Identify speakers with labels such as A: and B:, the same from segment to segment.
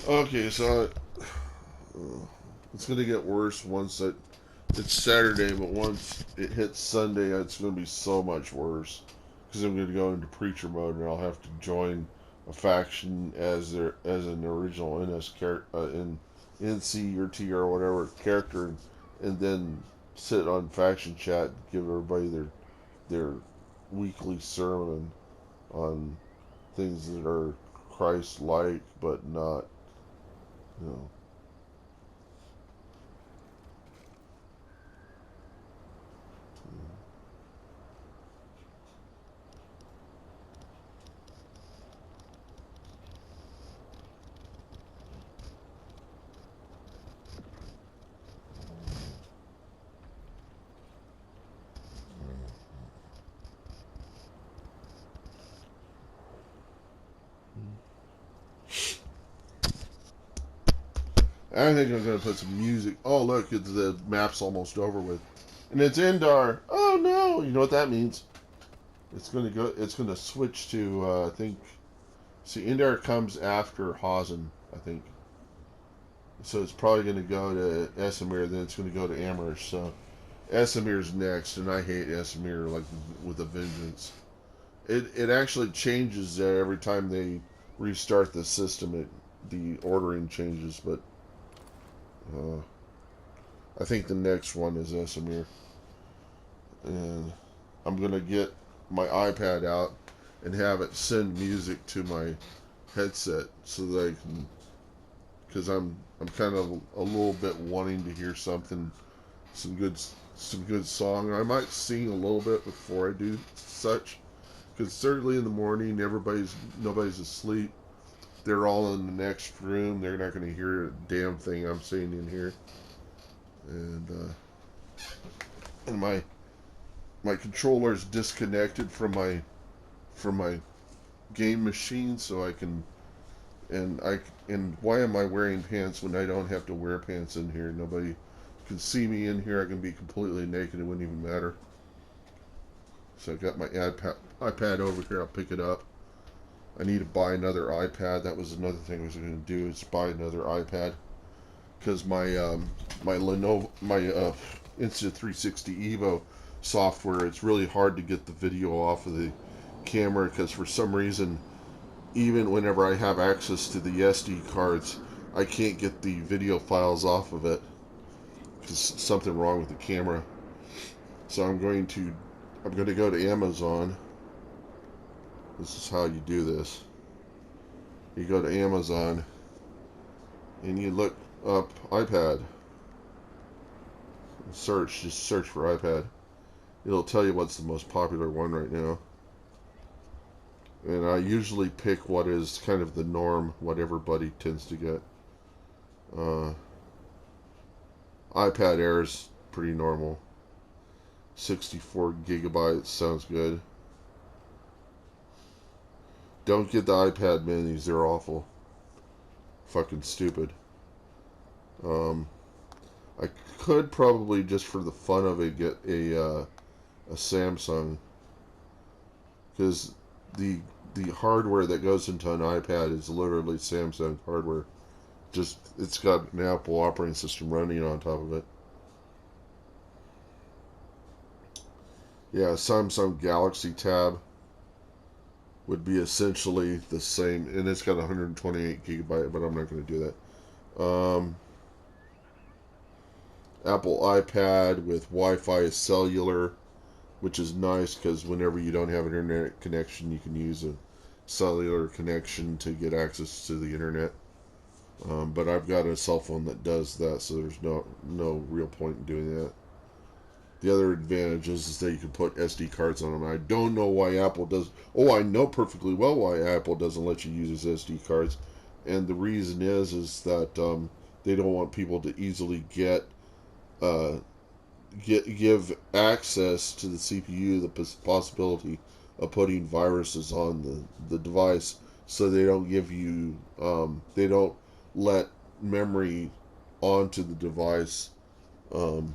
A: Okay, so it's gonna get worse once it's Saturday, but once it hits Sunday, it's gonna be so much worse because I'm gonna go into preacher mode and I'll have to join a faction as an original NS in NC or T or whatever character, and then sit on faction chat, give everybody their weekly sermon on things that are Christ-like, but not, you know. I think I'm gonna put some music. Oh look, the map's almost over with, and it's Indar. Oh no, you know what that means? It's gonna go. It's gonna switch to I think. See, Indar comes after Hazen, I think. So it's probably gonna go to Esamir. Then it's gonna go to Amherst. So Esamir's next, and I hate Esamir like with a vengeance. It actually changes there every time they restart the system. The ordering changes, but uh, I think the next one is Esamir, and I'm gonna get my iPad out and have it send music to my headset so that I can, because I'm kind of a little bit wanting to hear some good some good song. I might sing a little bit before I do such, because certainly in the morning nobody's asleep. They're all in the next room. They're not going to hear a damn thing I'm saying in here, and my controller is disconnected from my game machine, so I can and why am I wearing pants when I don't have to wear pants in here? Nobody can see me in here. I can be completely naked. It wouldn't even matter. So I got my iPad over here. I'll pick it up. I need to buy another iPad. That was another thing I was going to do is buy another iPad because my Lenovo Insta360 Evo software, it's really hard to get the video off of the camera because for some reason, even whenever I have access to the SD cards, I can't get the video files off of it because something wrong with the camera. So I'm going to go to Amazon. This is how you do this. You go to Amazon and you look up iPad. Just search for iPad. It'll tell you what's the most popular one right now. And I usually pick what is kind of the norm, what everybody tends to get. Uh, iPad Air is pretty normal. 64 gigabytes sounds good. Don't get the iPad minis, they're awful. Fucking stupid. Um, I could probably, just for the fun of it, get a Samsung. Because the the hardware that goes into an iPad is literally Samsung hardware. Just it's got an Apple operating system running on top of it. Yeah, Samsung Galaxy Tab would be essentially the same, and it's got 128 gigabyte, but I'm not going to do that. Apple iPad with Wi-Fi cellular, which is nice because whenever you don't have an internet connection, you can use a cellular connection to get access to the internet. But I've got a cell phone that does that, so there's no real point in doing that. The other advantage is that you can put SD cards on them. I don't know why Apple does. Oh, I know perfectly well why Apple doesn't let you use SD cards, and the reason is that they don't want people to easily uh, give access to the CPU, the possibility of putting viruses on the device, so they don't give you they don't let memory onto the device um,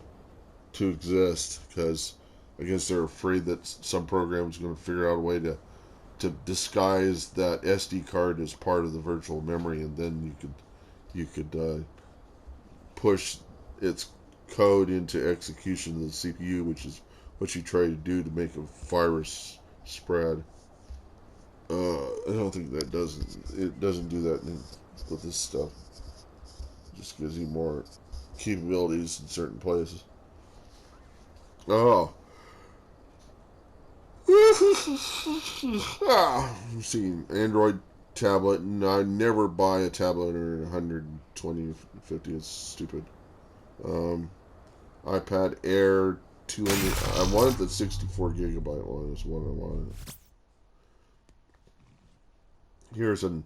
A: to exist because I guess they're afraid that some program is going to figure out a way to disguise that SD card as part of the virtual memory, and then you could push its code into execution of the CPU, which is what you try to do to make a virus spread. I don't think that doesn't do that with this stuff. It just gives you more capabilities in certain places. Oh. I'm seeing Android tablet, and I never buy a tablet under 120, 50. It's stupid. Um, iPad Air 200. I wanted the 64 gigabyte one. Is what I wanted. Here's an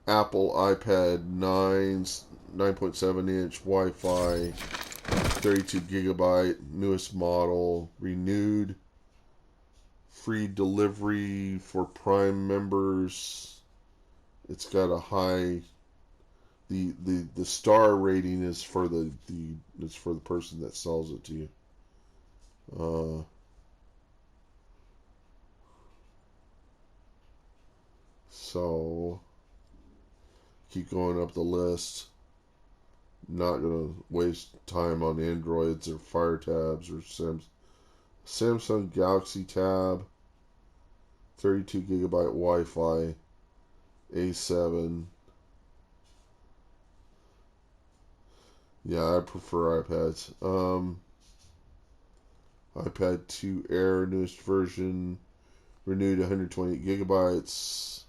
A: Apple iPad 9.7 inch Wi-Fi, 32 gigabyte, newest model, renewed, free delivery for Prime members. It's got a high. The star rating is for the person that sells it to you. So keep going up the list. Not gonna waste time on Androids or Fire Tabs or Samsung Galaxy Tab, 32 gigabyte Wi-Fi, A7. Yeah, I prefer iPads. iPad 2 Air, newest version, renewed 128 gigabytes.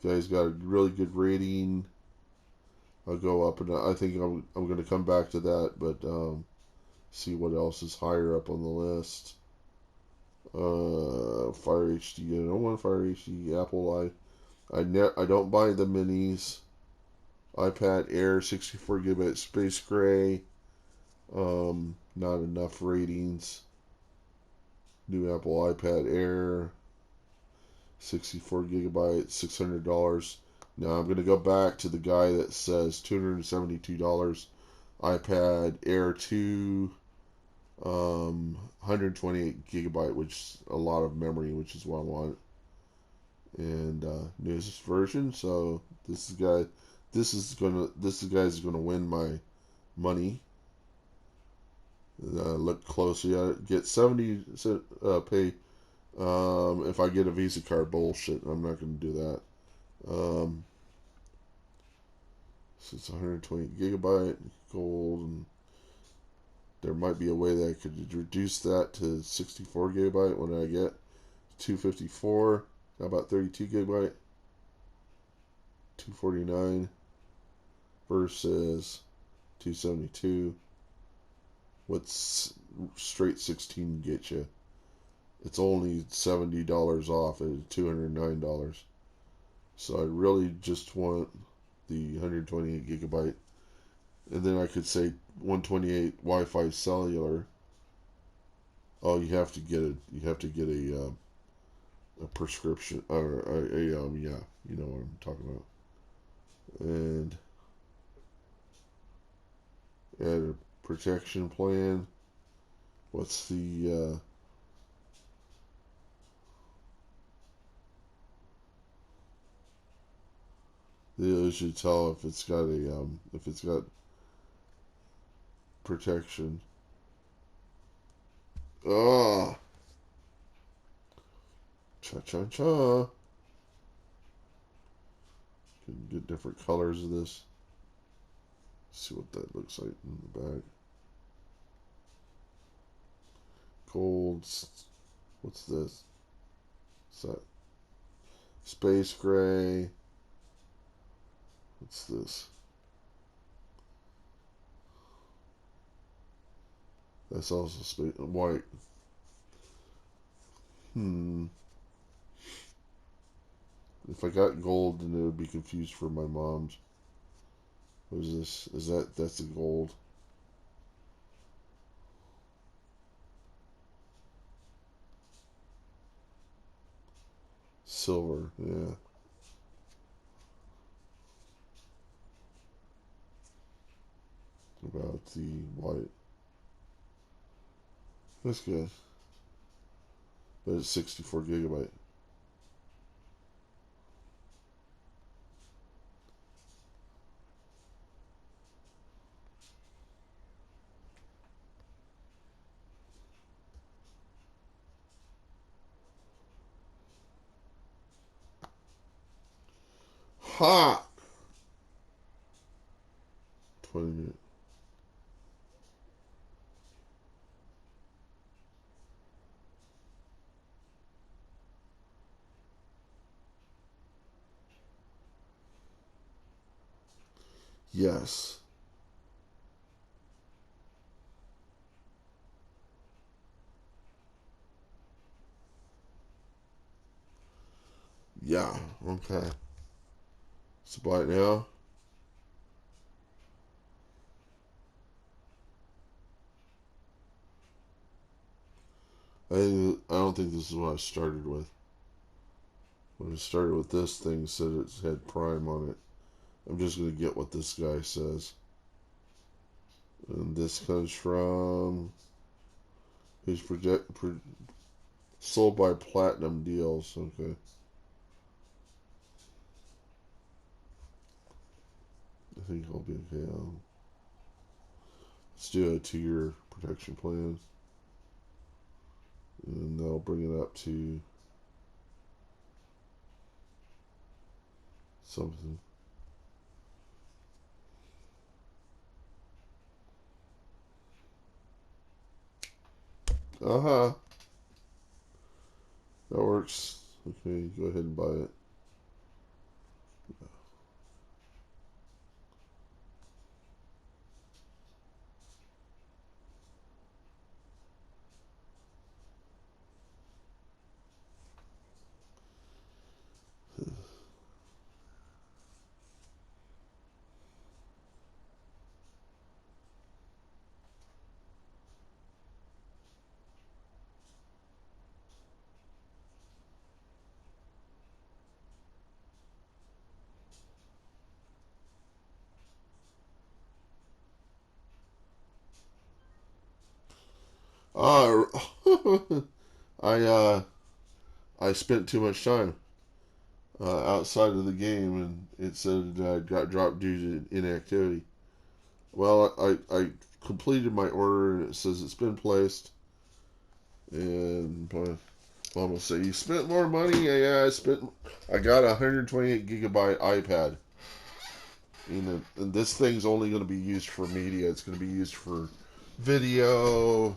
A: Guys got a really good rating. I'll go up, and I think I'm going to come back to that, but see what else is higher up on the list. Fire HD. I don't want Fire HD. Apple I don't buy the minis. iPad Air 64 gigabyte Space Gray. Not enough ratings. New Apple iPad Air 64 gigabyte, $600. Now I'm going to go back to the guy that says $272. iPad Air 2, 128 gigabyte, which is a lot of memory, which is what I want. And newest version. So this guy's gonna win my money. Look closely at it. Get 70 pay. If I get a Visa card, bullshit. I'm not going to do that. So it's 120 gigabyte gold, and there might be a way that I could reduce that to 64 gigabyte when I get 254. How about 32 gigabyte? 249 versus 272. What's straight 16 get you? It's only $70 off at $209. So I really just want the 128 gigabyte, and then I could say 128 Wi-Fi cellular. Oh, you have to get a prescription, or yeah, you know what I'm talking about. And add a protection plan. What's the they should tell if it's got protection. Oh, cha cha cha. Can get different colors of this. See what that looks like in the back. Gold. What's this? What's that? Space gray. What's this? That's also space white. If I got gold, then it would be confused for my mom's. What is this? That's the gold? Silver, yeah. About the white. That's good. But it's 64 gigabyte. hot. 20 minutes. Yes. Yeah. Okay. So buy it now. I don't think this is what I started with. When I started with this thing, it said it had Prime on it. I'm just gonna get what this guy says. And this comes from his sold by Platinum Deals. Okay. I think I'll be okay. Let's do a 2-year protection plan. And that'll bring it up to something. Uh-huh. That works. Okay, go ahead and buy it. Uh, I uh I spent too much time outside of the game, and it said I got dropped due to inactivity. Well, I completed my order, and it says it's been placed. And Mom will say, "You spent more money." Yeah, I got a 128 gigabyte iPad. And this thing's only going to be used for media. It's going to be used for video,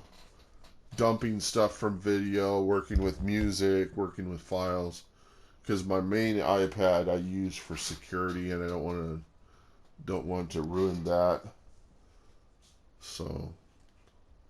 A: dumping stuff from video, working with music, working with files. Because my main iPad I use for security, and I don't want to ruin that. So